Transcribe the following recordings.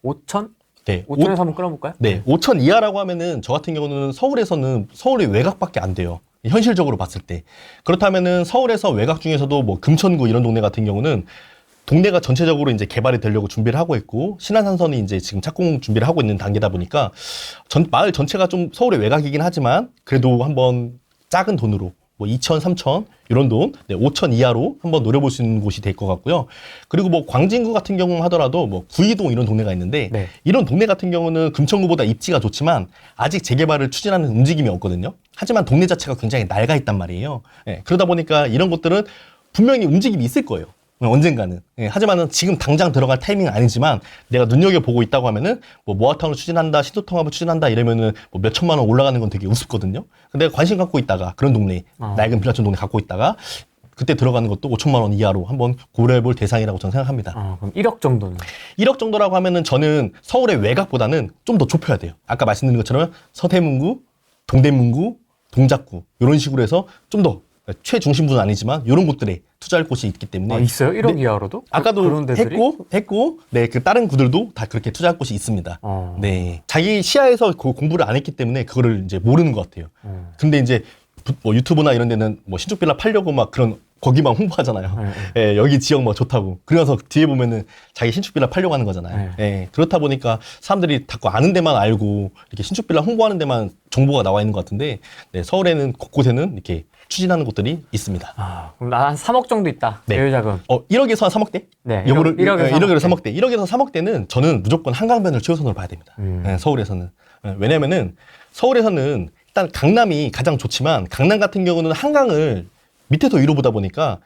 5천? 네. 5천에서 한번 끊어볼까요? 네. 5천 이하라고 하면은 저 같은 경우는 서울에서는 서울의 외곽밖에 안 돼요. 현실적으로 봤을 때. 그렇다면은 서울에서 외곽 중에서도 뭐 금천구 이런 동네 같은 경우는 동네가 전체적으로 이제 개발이 되려고 준비를 하고 있고 신안산선이 이제 지금 착공 준비를 하고 있는 단계다 보니까 마을 전체가 좀 서울의 외곽이긴 하지만 그래도 한번 작은 돈으로 뭐 2천, 3천 이런 돈, 5천 이하로 한번 노려볼 수 있는 곳이 될 것 같고요. 그리고 뭐 광진구 같은 경우 하더라도 뭐 구이동 이런 동네가 있는데 네. 이런 동네 같은 경우는 금천구보다 입지가 좋지만 아직 재개발을 추진하는 움직임이 없거든요. 하지만 동네 자체가 굉장히 낡아 있단 말이에요. 그러다 보니까 이런 곳들은 분명히 움직임이 있을 거예요. 언젠가는. 하지만은 지금 당장 들어갈 타이밍은 아니지만 내가 눈여겨보고 있다고 하면은 뭐 모아타운을 추진한다, 신도통합을 추진한다 이러면은 뭐 몇 천만 원 올라가는 건 되게 우습거든요. 근데 내가 관심 갖고 있다가 그런 동네, 낡은 빌라촌 동네 갖고 있다가 그때 들어가는 것도 5천만 원 이하로 한번 고려해볼 대상이라고 저는 생각합니다. 그럼 1억 정도는? 1억 정도라고 하면은 저는 서울의 외곽보다는 좀 더 좁혀야 돼요. 아까 말씀드린 것처럼 서대문구, 동대문구, 동작구 이런 식으로 해서 좀 더 최중심부는 아니지만 이런 곳들에 투자할 곳이 있기 때문에 있어요? 1억 이하로도? 아까도 그런 데들이? 했고 네, 그 다른 구들도 다 그렇게 투자할 곳이 있습니다. 네, 자기 시야에서 공부를 안 했기 때문에 그거를 이제 모르는 것 같아요. 근데 이제 뭐 유튜브나 이런 데는 뭐 신축 빌라 팔려고 막 그런 거기만 홍보하잖아요. 예, 여기 지역 뭐 좋다고. 그래서 뒤에 보면은 자기 신축 빌라 팔려고 하는 거잖아요. 예, 그렇다 보니까 사람들이 자꾸 아는 데만 알고 이렇게 신축 빌라 홍보하는 데만 정보가 나와 있는 것 같은데 네, 서울에는 곳곳에는 이렇게 추진하는 곳들이 있습니다. 그럼 나 한 3억 정도 있다. 네. 대유자금. 1억에서 한 3억대? 네. 1억에서 3억대. 1억에서 3억대는 저는 무조건 한강변을 최우선으로 봐야 됩니다. 네, 서울에서는. 왜냐면은 서울에서는 일단 강남이 가장 좋지만 강남 같은 경우는 한강을 밑에서 위로 보다 보니까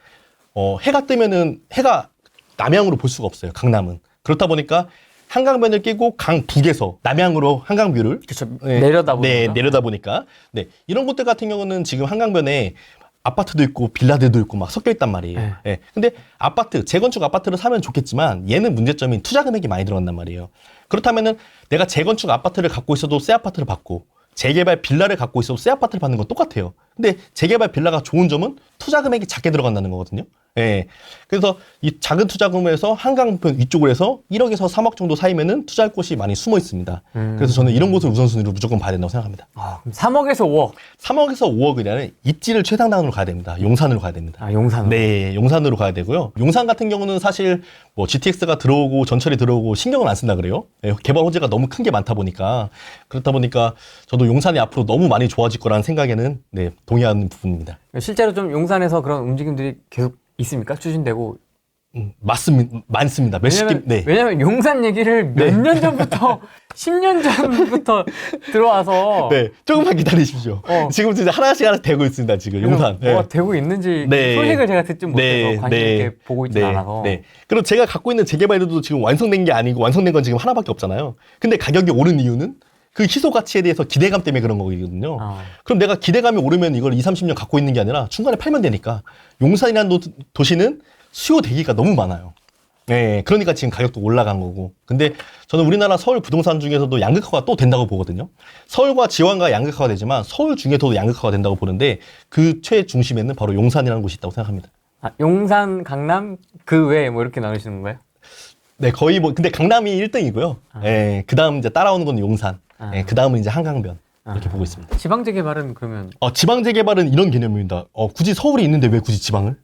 해가 뜨면은 해가 남향으로 볼 수가 없어요. 강남은. 그렇다 보니까 한강변을 끼고 강 북에서 남향으로 한강 뷰를 그쵸. 내려다보니까. 네, 내려다보니까. 네. 이런 곳들 같은 경우는 지금 한강변에 아파트도 있고 빌라들도 있고 막 섞여 있단 말이에요. 네. 네. 근데 아파트, 재건축 아파트를 사면 좋겠지만 얘는 문제점이 투자 금액이 많이 들어간단 말이에요. 그렇다면은 내가 재건축 아파트를 갖고 있어도 새 아파트를 받고 재개발 빌라를 갖고 있어도 새 아파트를 받는 건 똑같아요. 근데 재개발 빌라가 좋은 점은 투자 금액이 작게 들어간다는 거거든요. 예. 그래서 이 작은 투자금에서 한강변 위쪽으로 해서 1억에서 3억 정도 사이면은 투자할 곳이 많이 숨어 있습니다. 그래서 저는 이런 곳을 우선순위로 무조건 봐야 된다고 생각합니다. 그럼 3억에서 5억. 3억에서 5억이라는 입지를 최상단으로 가야 됩니다. 용산으로 가야 됩니다. 용산으로. 네, 용산으로 가야 되고요. 용산 같은 경우는 사실 뭐 GTX가 들어오고 전철이 들어오고 신경을 안 쓴다 그래요. 네, 개발 호재가 너무 큰 게 많다 보니까 그렇다 보니까 저도 용산이 앞으로 너무 많이 좋아질 거라는 생각에는 네, 동의하는 부분입니다. 실제로 좀 용산에서 그런 움직임들이 계속 있습니까? 추진되고. 많습니다. 몇십 개. 네. 왜냐면 용산 얘기를 몇 년 전부터 10년 전부터 들어와서 네, 조금만 기다리십시오. 지금 진짜 하나씩 되고 있습니다. 지금 용산. 뭐가 되고 있는지 네. 소식을 제가 듣지 못해서 관심 있게 보고 있지 않아서. 네. 그리고 제가 갖고 있는 재개발들도 지금 완성된 게 아니고 완성된 건 지금 하나밖에 없잖아요. 근데 가격이 오른 이유는 그 희소 가치에 대해서 기대감 때문에 그런 거거든요. 그럼 내가 기대감이 오르면 이걸 20, 30년 갖고 있는 게 아니라 중간에 팔면 되니까 용산이라는 도시는 수요 대기가 너무 많아요. 네, 그러니까 지금 가격도 올라간 거고. 근데 저는 우리나라 서울 부동산 중에서도 양극화가 또 된다고 보거든요. 서울과 지방과 양극화가 되지만 서울 중에서도 양극화가 된다고 보는데 그 최중심에는 바로 용산이라는 곳이 있다고 생각합니다. 용산, 강남, 그 외에 뭐 이렇게 나누시는 건가요? 네, 거의 뭐 근데 강남이 1등이고요. 네, 그다음 이제 따라오는 건 용산. 네, 그다음은 이제 한강변. 이렇게 보고 있습니다. 지방 재개발은 그러면 지방 재개발은 이런 개념입니다. 굳이 서울이 있는데 왜 굳이 지방을?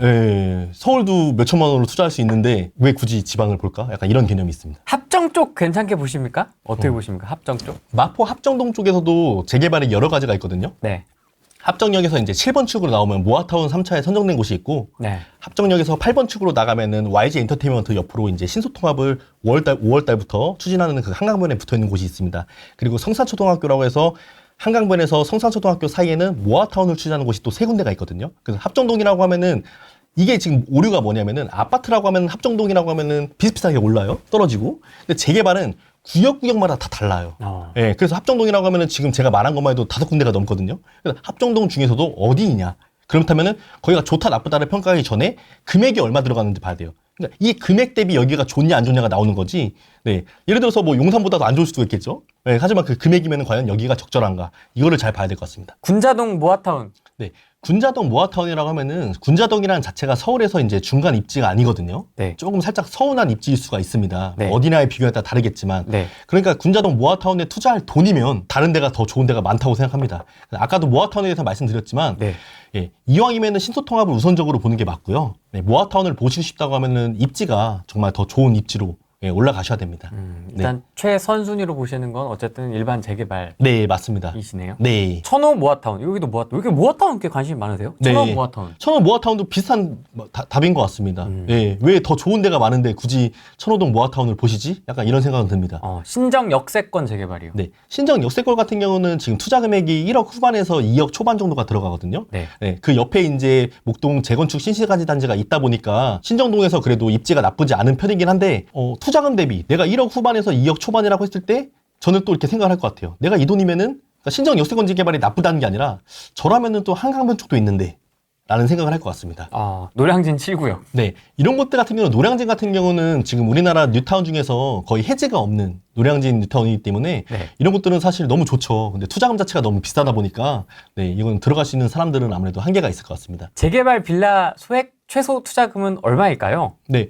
예, 서울도 몇 천만 원으로 투자할 수 있는데 왜 굳이 지방을 볼까? 약간 이런 개념이 있습니다. 합정 쪽 괜찮게 보십니까? 어떻게 보십니까? 합정 쪽? 마포 합정동 쪽에서도 재개발이 여러 가지가 있거든요. 네. 합정역에서 이제 7번 축으로 나오면 모아타운 3차에 선정된 곳이 있고, 네. 합정역에서 8번 축으로 나가면은 YG 엔터테인먼트 옆으로 이제 신소통합을 5월달부터 추진하는 그 한강변에 붙어 있는 곳이 있습니다. 그리고 성산초등학교라고 해서 한강변에서 성산초등학교 사이에는 모아타운을 추진하는 곳이 또 세 군데가 있거든요. 그래서 합정동이라고 하면은 이게 지금 오류가 뭐냐면은 아파트라고 하면 합정동이라고 하면은 비슷비슷하게 올라요. 떨어지고. 근데 재개발은 구역마다 다 달라요. 예, 그래서 합정동이라고 하면은 지금 제가 말한 것만 해도 5군데가 넘거든요. 그래서 합정동 중에서도 어디이냐. 그렇다면은 거기가 좋다 나쁘다를 평가하기 전에 금액이 얼마 들어가는지 봐야 돼요. 그러니까 이 금액 대비 여기가 좋냐 안 좋냐가 나오는 거지. 네. 예를 들어서 뭐 용산보다 더 안 좋을 수도 있겠죠. 네, 하지만 그 금액이면 과연 여기가 적절한가 이거를 잘 봐야 될 것 같습니다. 군자동 모아타운. 네, 군자동 모아타운이라고 하면은 군자동이라는 자체가 서울에서 이제 중간 입지가 아니거든요. 네. 조금 살짝 서운한 입지일 수가 있습니다. 네. 어디나에 비교에 따라 다르겠지만 네. 그러니까 군자동 모아타운에 투자할 돈이면 다른 데가 더 좋은 데가 많다고 생각합니다. 아까도 모아타운에 대해서 말씀드렸지만 네. 예, 이왕이면은 신소통합을 우선적으로 보는 게 맞고요. 네, 모아타운을 보시고 싶다고 하면은 입지가 정말 더 좋은 입지로 예, 올라가셔야 됩니다. 일단 최선순위로 보시는 건 어쨌든 일반 재개발이시네요. 네, 맞습니다. 네. 천호 모아타운. 여기도 모아타운. 왜 이렇게 모아타운께 관심이 많으세요? 천호 네. 모아타운. 천호 모아타운도 비슷한 답인 것 같습니다. 예, 왜 더 좋은 데가 많은데 굳이 천호동 모아타운을 보시지? 약간 이런 생각은 듭니다. 신정 역세권 재개발이요. 네. 신정 역세권 같은 경우는 지금 투자 금액이 1억 후반에서 2억 초반 정도가 들어가거든요. 네. 네. 그 옆에 이제 목동 재건축 신시가지 단지가 있다 보니까 신정동에서 그래도 입지가 나쁘지 않은 편이긴 한데, 투자금 대비 내가 1억 후반에서 2억 초반이라고 했을 때 저는 또 이렇게 생각을 할 것 같아요. 내가 이 돈이면은 그러니까 신정 역세권 재개발이 나쁘다는 게 아니라 저라면은 또 한강변 쪽도 있는데 라는 생각을 할 것 같습니다. 노량진 7구역. 네. 이런 것들 같은 경우는 노량진 같은 경우는 지금 우리나라 뉴타운 중에서 거의 해제가 없는 노량진 뉴타운이기 때문에 네. 이런 것들은 사실 너무 좋죠. 근데 투자금 자체가 너무 비싸다 보니까 네, 이건 들어갈 수 있는 사람들은 아무래도 한계가 있을 것 같습니다. 재개발 빌라 소액 최소 투자금은 얼마일까요? 네.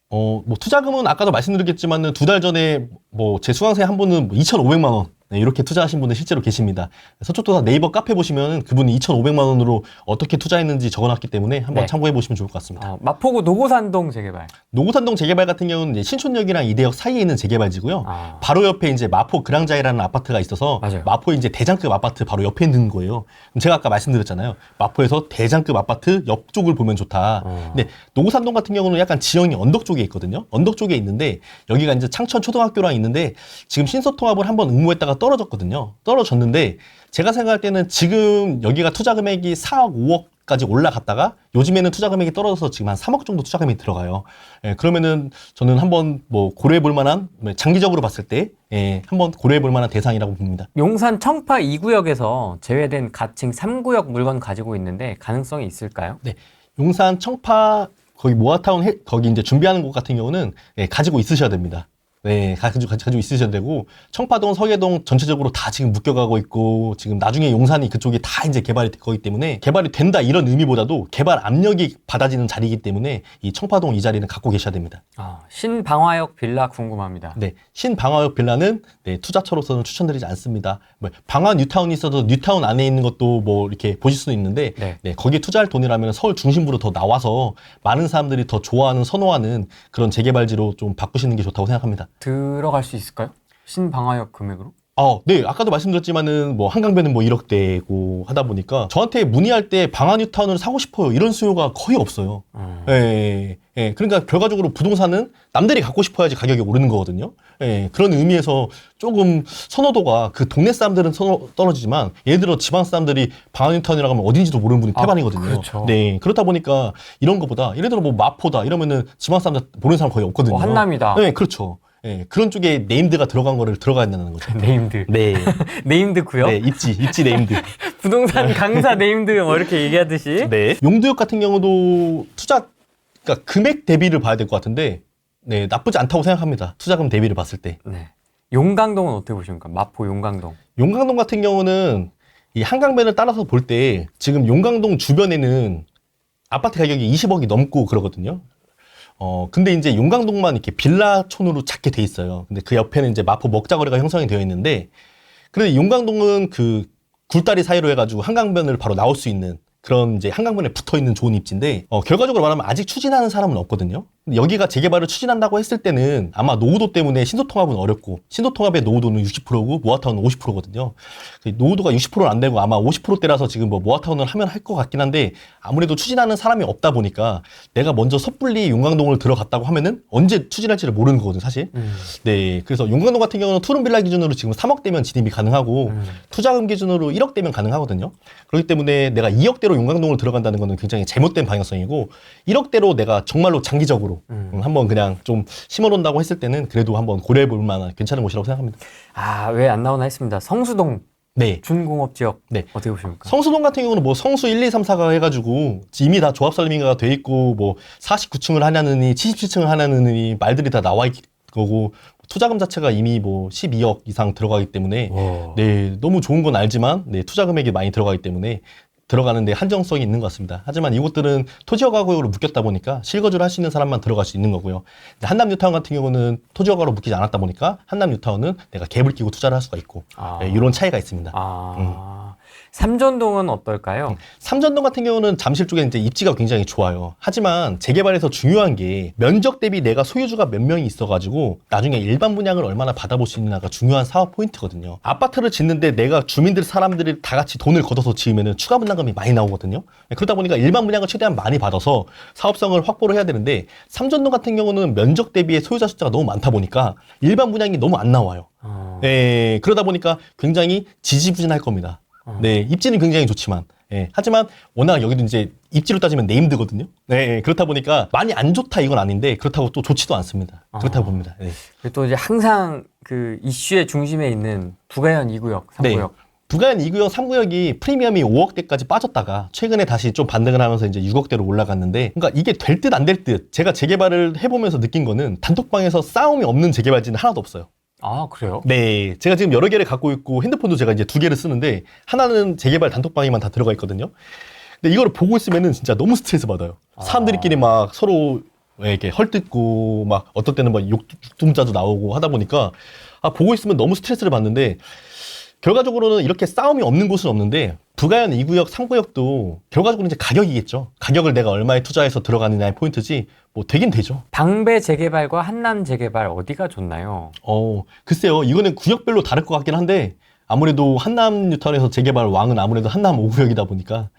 뭐 투자금은 아까도 말씀드렸겠지만은 2달 전에 뭐 제 수강생 한 분은 2,500만 원 네, 이렇게 투자하신 분들 실제로 계십니다. 서초도사 네이버 카페 보시면 그분이 2,500만 원으로 어떻게 투자했는지 적어놨기 때문에 한번 네. 참고해 보시면 좋을 것 같습니다. 마포구 노고산동 재개발. 노고산동 재개발 같은 경우는 이제 신촌역이랑 이대역 사이에 있는 재개발지고요. 바로 옆에 이제 마포 그랑자이라는 아파트가 있어서 맞아요. 마포에 이제 대장급 아파트 바로 옆에 있는 거예요. 그럼 제가 아까 말씀드렸잖아요. 마포에서 대장급 아파트 옆쪽을 보면 좋다. 근데 노고산동 같은 경우는 약간 지형이 언덕 쪽에 있거든요. 언덕 쪽에 있는데 여기가 이제 창천 초등학교랑 있는데 지금 신소통합을 한번 응모했다가 떨어졌거든요. 떨어졌는데 제가 생각할 때는 지금 여기가 투자 금액이 4억, 5억까지 올라갔다가 요즘에는 투자 금액이 떨어져서 지금 한 3억 정도 투자 금액이 들어가요. 예, 그러면은 저는 한번 뭐 고려해 볼 만한 장기적으로 봤을 때 한번 고려해 볼 만한 대상이라고 봅니다. 용산 청파 2구역에서 제외된 가칭 3구역 물건 가지고 있는데 가능성이 있을까요? 네. 용산 청파 거기 모아타운 거기 이제 준비하는 곳 같은 경우는 가지고 있으셔야 됩니다. 네, 가지고 있으셔야 되고, 청파동, 서계동 전체적으로 다 지금 묶여가고 있고, 지금 나중에 용산이 그쪽이 다 이제 개발이 될 거기 때문에, 개발이 된다 이런 의미보다도 개발 압력이 받아지는 자리이기 때문에, 이 청파동 이 자리는 갖고 계셔야 됩니다. 신방화역 빌라 궁금합니다. 네, 신방화역 빌라는 투자처로서는 추천드리지 않습니다. 방화 뉴타운이 있어도 뉴타운 안에 있는 것도 뭐 이렇게 보실 수는 있는데, 네, 거기에 투자할 돈이라면 서울 중심부로 더 나와서 많은 사람들이 더 좋아하는, 선호하는 그런 재개발지로 좀 바꾸시는 게 좋다고 생각합니다. 들어갈 수 있을까요? 신방화역 금액으로? 네. 아까도 말씀드렸지만은 뭐 한강변은 뭐 1억대고 하다 보니까 저한테 문의할 때 방화 뉴타운을 사고 싶어요. 이런 수요가 거의 없어요. 그러니까 결과적으로 부동산은 남들이 갖고 싶어야지 가격이 오르는 거거든요. 그런 의미에서 조금 선호도가 그 동네 사람들은 떨어지지만 예를 들어 지방 사람들이 방화 뉴타운이라고 하면 어딘지도 모르는 분이 태반이거든요. 그렇죠. 네. 그렇다 보니까 이런 것보다 예를 들어 뭐 마포다 이러면은 지방 사람들 모르는 사람 거의 없거든요. 한남이다. 네, 그렇죠. 그런 쪽에 네임드가 들어간 거를 들어가야 된다는 거죠. 네임드. 네. 네임드 구역? 네, 입지 네임드. 부동산 강사 네임드 뭐 이렇게 얘기하듯이. 네. 용두역 같은 경우도 그러니까 금액 대비를 봐야 될 것 같은데, 네, 나쁘지 않다고 생각합니다. 투자금 대비를 봤을 때. 네. 용강동은 어떻게 보십니까? 마포 용강동. 용강동 같은 경우는 이 한강변을 따라서 볼 때 지금 용강동 주변에는 아파트 가격이 20억이 넘고 그러거든요. 근데 이제 용강동만 이렇게 빌라촌으로 작게 돼 있어요. 근데 그 옆에는 이제 마포 먹자거리가 형성이 되어 있는데, 그런데 용강동은 그 굴다리 사이로 해가지고 한강변을 바로 나올 수 있는 그런 이제 한강변에 붙어 있는 좋은 입지인데, 결과적으로 말하면 아직 추진하는 사람은 없거든요. 근데 여기가 재개발을 추진한다고 했을 때는 아마 노후도 때문에 신도통합은 어렵고, 신도통합의 노후도는 60%고 모아타운은 50%거든요. 노후도가 60%는 안 되고 아마 50%대라서 지금 뭐 모아타운을 하면 할 것 같긴 한데, 아무래도 추진하는 사람이 없다 보니까 내가 먼저 섣불리 용강동을 들어갔다고 하면은 언제 추진할지를 모르는 거거든요, 사실. 네. 그래서 용강동 같은 경우는 투룸빌라 기준으로 지금 3억대면 진입이 가능하고, 투자금 기준으로 1억대면 가능하거든요. 그렇기 때문에 내가 2억대로 용강동을 들어간다는 거는 굉장히 잘못된 방향성이고, 1억대로 내가 정말로 장기적으로 한번 그냥 좀 심어놓는다고 했을 때는 그래도 한번 고려해볼 만한 괜찮은 곳이라고 생각합니다. 왜 안 나오나 했습니다. 성수동. 네. 준공업 지역. 네. 어떻게 보십니까? 성수동 같은 경우는 뭐 성수 1, 2, 3, 4가 해가지고 이미 다 조합 설명회가 돼 있고 뭐 49층을 하냐느니 77층을 하냐느니 말들이 다 나와 있고 투자금 자체가 이미 뭐 12억 이상 들어가기 때문에 와. 네, 너무 좋은 건 알지만 네, 투자 금액이 많이 들어가기 때문에 들어가는데 한정성이 있는 것 같습니다. 하지만 이곳들은 토지허가구역으로 묶였다 보니까 실거주를 할 수 있는 사람만 들어갈 수 있는 거고요. 이제 한남 뉴타운 같은 경우는 토지허가로 묶이지 않았다 보니까 한남 뉴타운은 내가 갭을 끼고 투자를 할 수가 있고 네, 이런 차이가 있습니다. 삼전동은 어떨까요? 삼전동 같은 경우는 잠실 쪽에 이제 입지가 굉장히 좋아요. 하지만 재개발에서 중요한 게 면적 대비 내가 소유주가 몇 명이 있어가지고 나중에 일반 분양을 얼마나 받아볼 수 있느냐가 중요한 사업 포인트거든요. 아파트를 짓는데 내가 주민들 사람들이 다 같이 돈을 걷어서 지으면은 추가 분담금이 많이 나오거든요. 그러다 보니까 일반 분양을 최대한 많이 받아서 사업성을 확보를 해야 되는데 삼전동 같은 경우는 면적 대비의 소유자 숫자가 너무 많다 보니까 일반 분양이 너무 안 나와요. 네, 그러다 보니까 굉장히 지지부진할 겁니다. 네, 입지는 굉장히 좋지만, 예, 하지만 워낙 여기도 이제 입지로 따지면 네임드거든요. 네, 그렇다 보니까 많이 안 좋다 이건 아닌데 그렇다고 또 좋지도 않습니다. 그렇다고 봅니다. 네. 또 이제 항상 그 이슈의 중심에 있는 부가현 2구역, 3구역. 네. 부가현 2구역, 3구역이 프리미엄이 5억대까지 빠졌다가 최근에 다시 좀 반등을 하면서 이제 6억대로 올라갔는데, 그러니까 이게 될 듯 안 될 듯 제가 재개발을 해보면서 느낀 거는 단톡방에서 싸움이 없는 재개발지는 하나도 없어요. 아, 그래요? 네, 제가 지금 여러 개를 갖고 있고 핸드폰도 제가 이제 2개를 쓰는데 하나는 재개발 단톡방에만 다 들어가 있거든요. 근데 이거를 보고 있으면은 진짜 너무 스트레스 받아요. 사람들끼리 막 서로 이렇게 헐뜯고 막 어떨 때는 막 육두문자도 나오고 하다 보니까 보고 있으면 너무 스트레스를 받는데, 결과적으로는 이렇게 싸움이 없는 곳은 없는데 부가현 2구역, 3구역도 결과적으로 이제 가격이겠죠. 가격을 내가 얼마에 투자해서 들어가느냐의 포인트지 뭐 되긴 되죠. 방배 재개발과 한남 재개발 어디가 좋나요? 글쎄요. 이거는 구역별로 다를 것 같긴 한데 아무래도 한남 뉴타운에서 재개발 왕은 아무래도 한남 5구역이다 보니까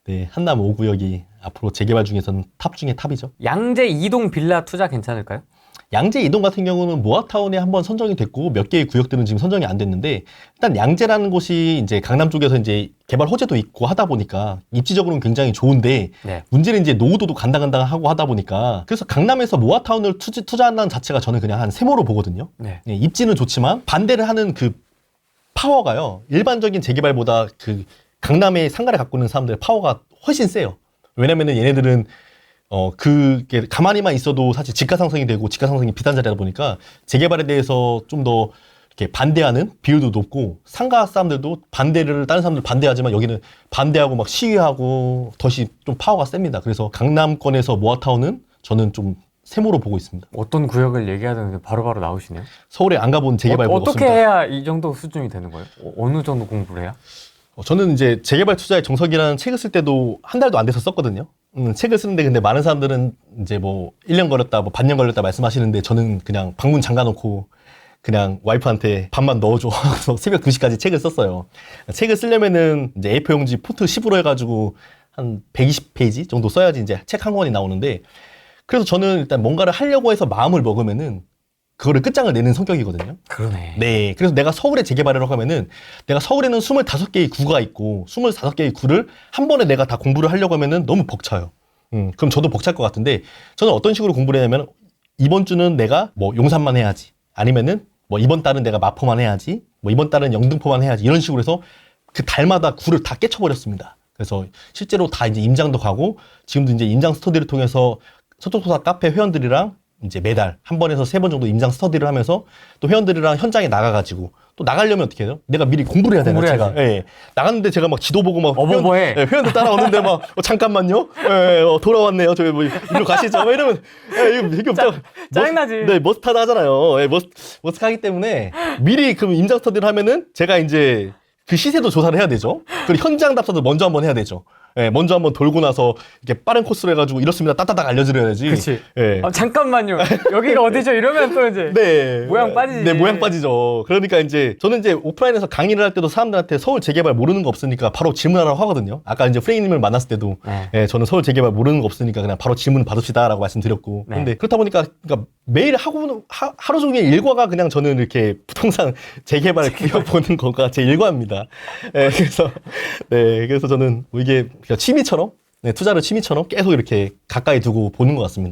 네, 한남 5구역이 앞으로 재개발 중에서는 탑 중에 탑이죠. 양재 이동 빌라 투자 괜찮을까요? 양재 이동 같은 경우는 모아타운에 한번 선정이 됐고 몇 개의 구역들은 지금 선정이 안 됐는데, 일단 양재라는 곳이 이제 강남 쪽에서 이제 개발 호재도 있고 하다 보니까 입지적으로는 굉장히 좋은데 네. 문제는 이제 노후도도 간당간당하고 하다 보니까, 그래서 강남에서 모아타운을 투자한다는 자체가 저는 그냥 한 세모로 보거든요. 네. 네, 입지는 좋지만 반대를 하는 그 파워가요, 일반적인 재개발보다 그 강남의 상가를 갖고 있는 사람들의 파워가 훨씬 세요. 왜냐면은 얘네들은 그게 가만히만 있어도 사실 집가 상승이 되고 집가 상승이 비싼 자리다 보니까 재개발에 대해서 좀 더 이렇게 반대하는 비율도 높고, 상가 사람들도 반대를, 다른 사람들 반대하지만 여기는 반대하고 막 시위하고 덧이 좀 파워가 셉니다. 그래서 강남권에서 모아타운은 저는 좀 세모로 보고 있습니다. 어떤 구역을 얘기하든 바로바로 나오시네요. 서울에 안 가본 재개발부가 어떻게 없습니다. 해야 이 정도 수준이 되는 거예요? 어느 정도 공부를 해야? 저는 이제 재개발 투자의 정석이라는 책을 쓸 때도 한 달도 안 돼서 썼거든요. 책을 쓰는데 근데 많은 사람들은 이제 뭐 1년 걸렸다, 뭐 반년 걸렸다 말씀하시는데 저는 그냥 방문 잠가놓고 그냥 와이프한테 밥만 넣어줘 하고서 새벽 2시까지 책을 썼어요. 책을 쓰려면은 이제 A4 용지 폰트 10으로 해가지고 한 120페이지 정도 써야지 이제 책 한 권이 나오는데, 그래서 저는 일단 뭔가를 하려고 해서 마음을 먹으면은 그거를 끝장을 내는 성격이거든요. 그러네. 네. 그래서 내가 서울에 재개발을 하면은 내가 서울에는 25개의 구가 있고 25개의 구를 한 번에 내가 다 공부를 하려고 하면은 너무 벅차요. 그럼 저도 벅찰 것 같은데, 저는 어떤 식으로 공부를 했냐면 이번 주는 내가 뭐 용산만 해야지, 아니면은 뭐 이번 달은 내가 마포만 해야지, 뭐 이번 달은 영등포만 해야지, 이런 식으로 해서 그 달마다 구를 다 깨쳐버렸습니다. 그래서 실제로 다 이제 임장도 가고 지금도 이제 임장 스터디를 통해서 서쪽도사 카페 회원들이랑 이제 매달 한 번에서 3번 정도 임장 스터디를 하면서 또 회원들이랑 현장에 나가가지고, 또 나가려면 어떻게 해요? 내가 미리 공부를 해야 되나, 제가. 예. 나갔는데 제가 막 지도 보고 막 어버버해. 회원들 따라오는데 막 잠깐만요. 돌아왔네요. 저희 뭐 이리로 가시죠. 막 이러면 이거 되게 없다. 짜증나지. 네, 머스타드 하잖아요. 머스타드 하기 때문에 미리 그 임장 스터디를 하면은 제가 이제 그 시세도 조사를 해야 되죠. 그리고 현장 답사도 먼저 한번 해야 되죠. 예, 먼저 한번 돌고 나서 이렇게 빠른 코스로 해가지고 이렇습니다. 따따닥 알려드려야지. 그렇지. 예. 잠깐만요. 여기가 어디죠? 이러면 또 이제 네. 모양 빠지지. 네, 모양 빠지죠. 그러니까 이제 저는 이제 오프라인에서 강의를 할 때도 사람들한테 서울 재개발 모르는 거 없으니까 바로 질문하라고 하거든요. 아까 이제 프레임님을 만났을 때도 예, 저는 서울 재개발 모르는 거 없으니까 그냥 바로 질문 받읍시다라고 말씀드렸고. 네. 근데 그렇다 보니까 그러니까 매일 하루 종일 일과가 그냥 저는 이렇게 부동산 재개발 구역 보는 거가 제 일과입니다. 예, 그래서 저는 뭐 이게 그냥 취미처럼, 네, 투자를 취미처럼 계속 이렇게 가까이 두고 보는 것 같습니다.